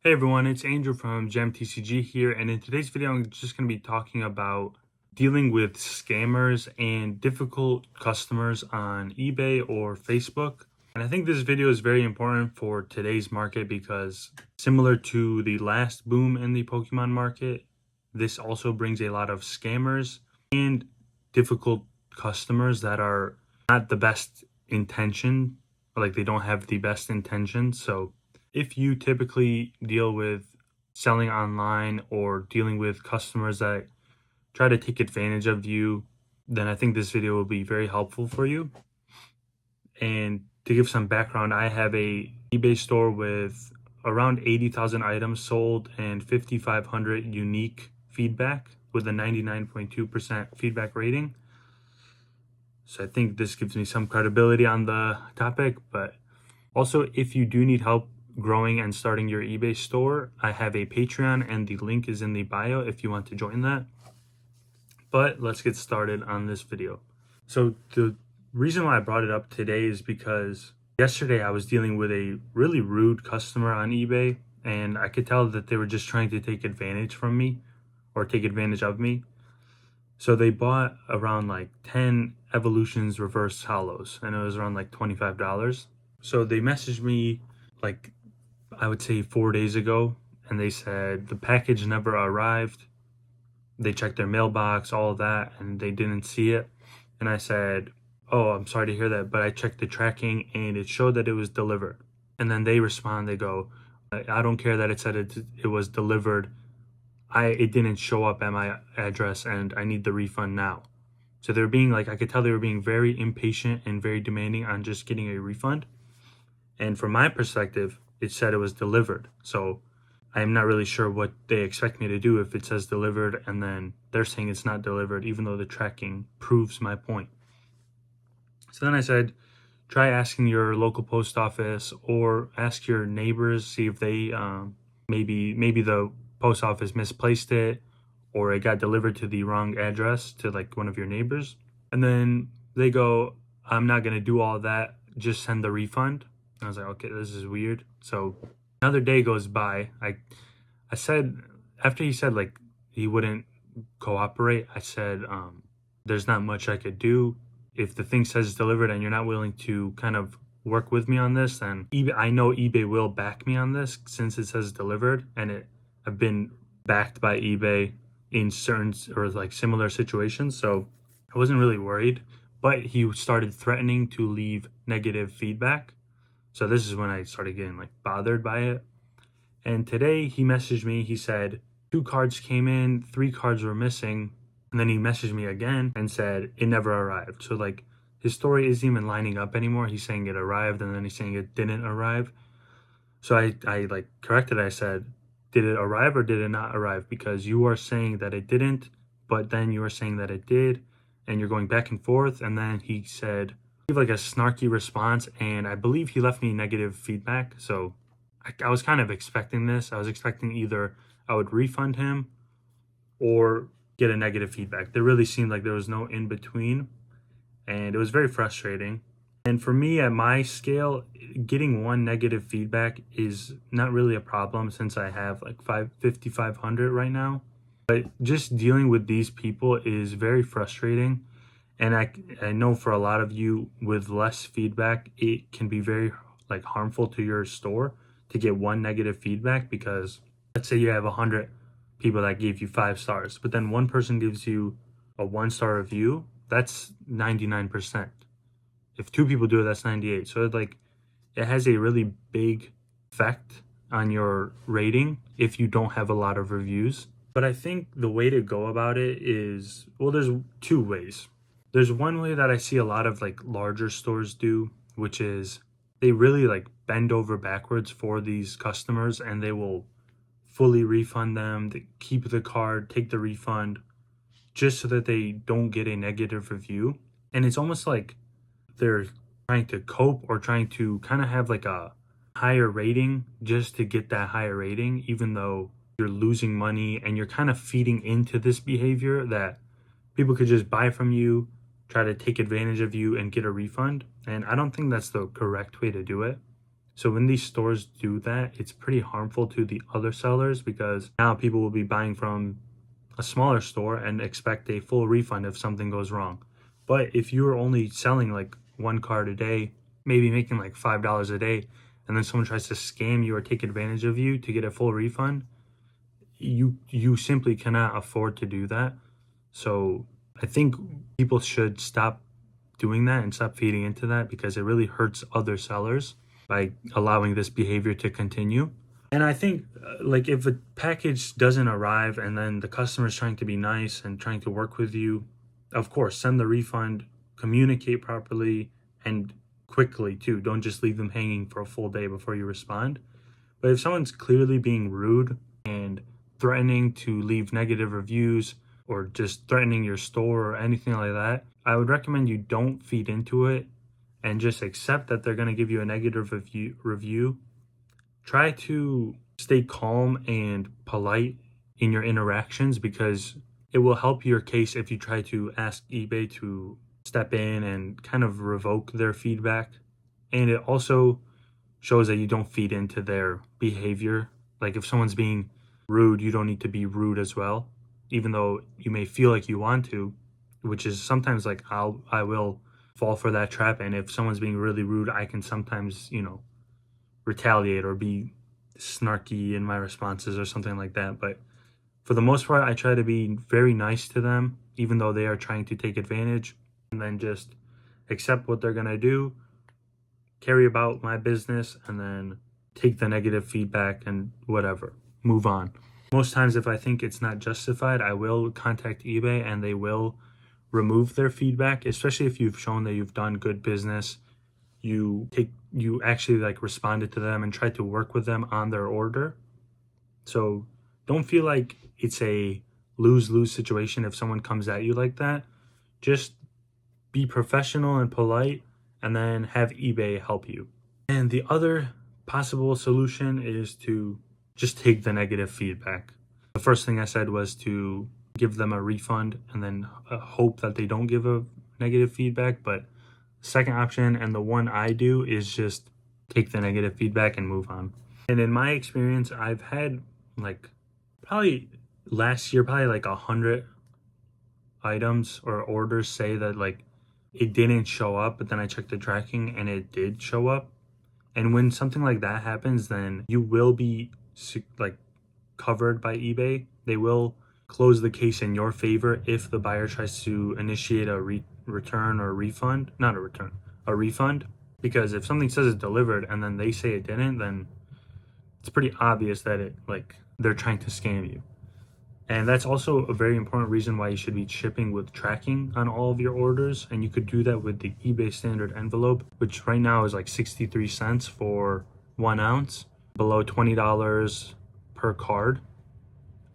Hey everyone, it's Andrew from GemTCG here, and in today's video I'm just going to be talking about dealing with scammers and difficult customers on eBay or Facebook. And I think this video is very important for today's market because similar to the last boom in the Pokemon market, this also brings a lot of scammers and difficult customers that are not the best intention, like they don't have the best intention. So if you typically deal with selling online or dealing with customers that try to take advantage of you, then I think this video will be very helpful for you. And to give some background, I have a eBay store with around 80,000 items sold and 5,500 unique feedback with a 99.2% feedback rating. So I think this gives me some credibility on the topic, but also if you do need help growing and starting your eBay store, I have a Patreon and the link is in the bio if you want to join that. But let's get started on this video. So the reason why I brought it up today is because yesterday I was dealing with a really rude customer on eBay, and I could tell that they were just trying to take advantage from me or take advantage of me. So they bought around like 10 Evolutions reverse hollows, and it was around like $25. So they messaged me like I would say 4 days ago, and they said the package never arrived. They checked their mailbox, all of that, and they didn't see it. And I said, oh, I'm sorry to hear that, but I checked the tracking and it showed that it was delivered. And then they respond, they go, I don't care that it said it was delivered. It didn't show up at my address and I need the refund now. So they're being like, I could tell they were being very impatient and very demanding on just getting a refund. And from my perspective, it said it was delivered. So I'm not really sure what they expect me to do if it says delivered and then they're saying it's not delivered, even though the tracking proves my point. So then I said, try asking your local post office or ask your neighbors, see if they maybe the post office misplaced it or it got delivered to the wrong address to like one of your neighbors. And then they go, I'm not going to do all that. Just send the refund. I was like, okay, this is weird. So another day goes by. I said, after he said like he wouldn't cooperate, I said, there's not much I could do. If the thing says it's delivered and you're not willing to kind of work with me on this, then I know eBay will back me on this since it says delivered, and I've been backed by eBay in certain or like similar situations. So I wasn't really worried, but he started threatening to leave negative feedback. So this is when I started getting like bothered by it. And today he messaged me, he said 2 cards came in, 3 cards were missing. And then he messaged me again and said it never arrived. So like his story isn't even lining up anymore. He's saying it arrived and then he's saying it didn't arrive. So I like corrected. I said, did it arrive or did it not arrive? Because you are saying that it didn't, but then you are saying that it did, and you're going back and forth. And then he said, like a snarky response, and I believe he left me negative feedback. So I was kind of expecting this. I was expecting either I would refund him or get a negative feedback. There really seemed like there was no in between, and it was very frustrating. And for me, at my scale, getting one negative feedback is not really a problem since I have like 5,500 right now. But just dealing with these people is very frustrating. And I know for a lot of you with less feedback, it can be very like harmful to your store to get one negative feedback, because let's say you have 100 people that gave you 5 stars, but then one person gives you a 1-star review, that's 99%. If 2 people do it, that's 98. So it has a really big effect on your rating if you don't have a lot of reviews. But I think the way to go about it is, well, there's 2 ways. There's one way that I see a lot of like larger stores do, which is they really like bend over backwards for these customers and they will fully refund them, they keep the card, take the refund, just so that they don't get a negative review. And it's almost like they're trying to cope or trying to kind of have like a higher rating just to get that higher rating, even though you're losing money and you're kind of feeding into this behavior that people could just buy from you, try to take advantage of you and get a refund. And I don't think that's the correct way to do it. So when these stores do that, it's pretty harmful to the other sellers because now people will be buying from a smaller store and expect a full refund if something goes wrong. But if you're only selling like one card a day, maybe making like $5 a day, and then someone tries to scam you or take advantage of you to get a full refund, you simply cannot afford to do that. So I think people should stop doing that and stop feeding into that because it really hurts other sellers by allowing this behavior to continue. And I think like if a package doesn't arrive and then the customer is trying to be nice and trying to work with you, of course, send the refund, communicate properly and quickly too. Don't just leave them hanging for a full day before you respond. But if someone's clearly being rude and threatening to leave negative reviews or just threatening your store or anything like that, I would recommend you don't feed into it and just accept that they're going to give you a negative review. Try to stay calm and polite in your interactions because it will help your case if you try to ask eBay to step in and kind of revoke their feedback. And it also shows that you don't feed into their behavior. Like if someone's being rude, you don't need to be rude as well, even though you may feel like you want to, which is sometimes like I will fall for that trap. And if someone's being really rude, I can sometimes, retaliate or be snarky in my responses or something like that. But for the most part, I try to be very nice to them, even though they are trying to take advantage, and then just accept what they're going to do, carry about my business, and then take the negative feedback and whatever, move on. Most times, if I think it's not justified, I will contact eBay and they will remove their feedback, especially if you've shown that you've done good business. You actually like responded to them and tried to work with them on their order. So don't feel like it's a lose-lose situation if someone comes at you like that. Just be professional and polite and then have eBay help you. And the other possible solution is to just take the negative feedback. The first thing I said was to give them a refund and then hope that they don't give a negative feedback. But the second option, and the one I do, is just take the negative feedback and move on. And in my experience, I've had like probably last year, probably like 100 items or orders say that like it didn't show up, but then I checked the tracking and it did show up. And when something like that happens, then you will be like covered by eBay. They will close the case in your favor if the buyer tries to initiate a return or refund. Not a return, a refund. Because if something says it's delivered and then they say it didn't, then it's pretty obvious that they're trying to scam you. And that's also a very important reason why you should be shipping with tracking on all of your orders. And you could do that with the eBay standard envelope, which right now is like 63 cents for 1 ounce, below $20 per card.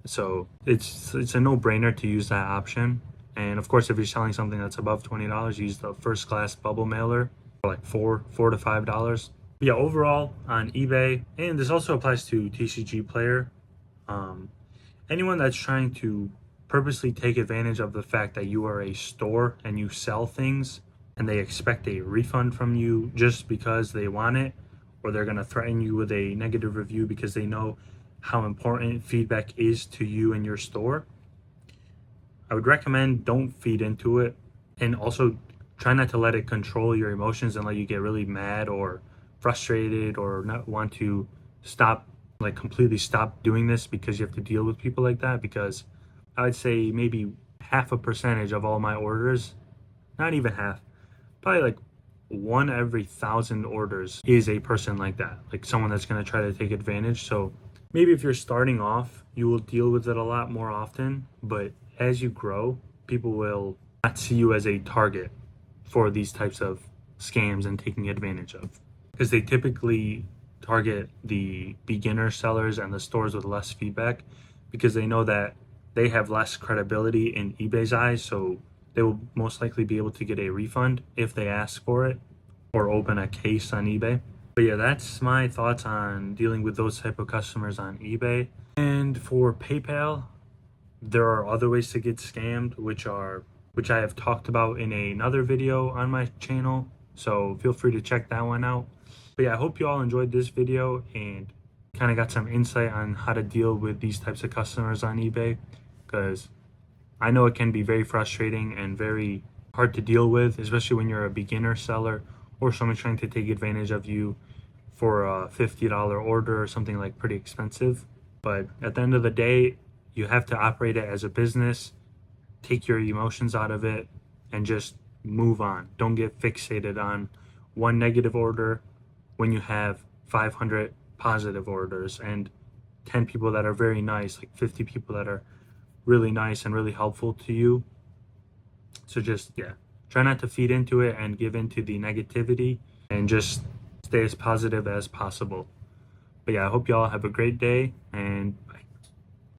So it's a no-brainer to use that option. And of course, if you're selling something that's above $20, use the first class bubble mailer for like $4 to $5. But yeah, overall on eBay, and this also applies to TCG Player, anyone that's trying to purposely take advantage of the fact that you are a store and you sell things and they expect a refund from you just because they want it, or they're going to threaten you with a negative review because they know how important feedback is to you and your store, I would recommend don't feed into it. And also try not to let it control your emotions and let you get really mad or frustrated or not want to completely stop doing this because you have to deal with people like that. Because I would say maybe half a percentage of all my orders, not even half, probably like 1 every 1,000 orders is a person like that, like someone that's going to try to take advantage. So maybe if you're starting off, you will deal with it a lot more often, but as you grow, people will not see you as a target for these types of scams and taking advantage of, because they typically target the beginner sellers and the stores with less feedback because they know that they have less credibility in eBay's eyes, so they will most likely be able to get a refund if they ask for it or open a case on eBay. But yeah, that's my thoughts on dealing with those type of customers on eBay. And for PayPal, there are other ways to get scammed, which I have talked about in another video on my channel. So feel free to check that one out. But yeah, I hope you all enjoyed this video and kind of got some insight on how to deal with these types of customers on eBay, because I know it can be very frustrating and very hard to deal with, especially when you're a beginner seller or someone trying to take advantage of you for a $50 order or something like pretty expensive. But at the end of the day, you have to operate it as a business, take your emotions out of it, and just move on. Don't get fixated on one negative order when you have 500 positive orders and 10 people that are very nice, like 50 people that are really nice and really helpful to you. So just, yeah, try not to feed into it and give into the negativity, and just stay as positive as possible. But yeah, I hope y'all have a great day, and bye.